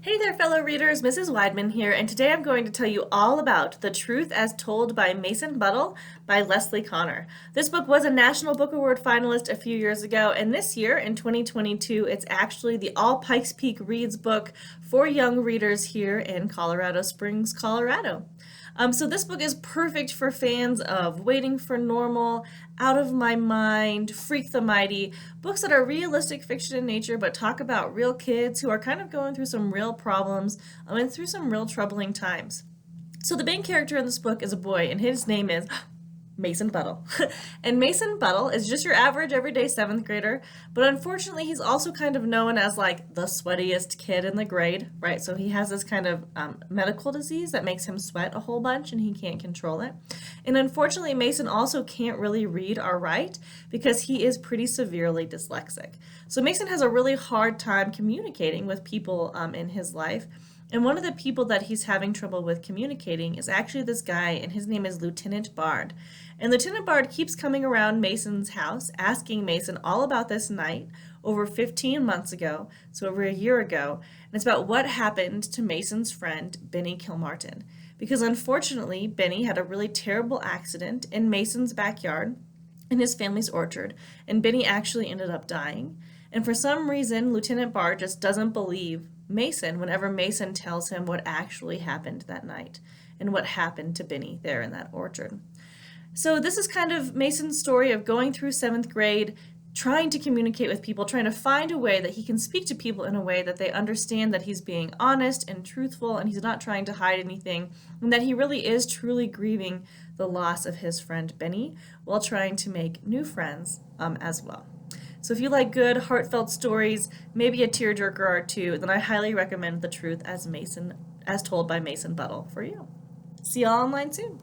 Hey there, fellow readers. Mrs. Weidman here, and today I'm going to tell you all about The Truth as Told by Mason Buttle by Leslie Connor. This book was a National Book Award finalist a few years ago, and this year, in 2022, it's actually the All Pikes Peak Reads book for young readers here in Colorado Springs, Colorado. So this book is perfect for fans of Waiting for Normal, Out of My Mind, Freak the Mighty, books that are realistic fiction in nature but talk about real kids who are kind of going through some real problems and through some real troubling times. So the main character in this book is a boy, and his name is Mason Buttle. And Mason Buttle is just your average everyday seventh grader, but unfortunately he's also kind of known as like the sweatiest kid in the grade, right? So he has this kind of medical disease that makes him sweat a whole bunch and he can't control it. And unfortunately, Mason also can't really read or write because he is pretty severely dyslexic. So Mason has a really hard time communicating with people in his life. And one of the people that he's having trouble with communicating is actually this guy, and his name is Lieutenant Bard. And Lieutenant Bard keeps coming around Mason's house, asking Mason all about this night over 15 months ago, so over a year ago, and it's about what happened to Mason's friend, Benny Kilmartin. Because unfortunately, Benny had a really terrible accident in Mason's backyard, in his family's orchard, and Benny actually ended up dying. And for some reason, Lieutenant Bard just doesn't believe Mason whenever Mason tells him what actually happened that night and what happened to Benny there in that orchard. So this is kind of Mason's story of going through seventh grade, trying to communicate with people, trying to find a way that he can speak to people in a way that they understand that he's being honest and truthful and he's not trying to hide anything, and that he really is truly grieving the loss of his friend Benny while trying to make new friends as well. So if you like good, heartfelt stories, maybe a tearjerker or two, then I highly recommend The Truth as Told by Mason Buttle for you. See y'all online soon.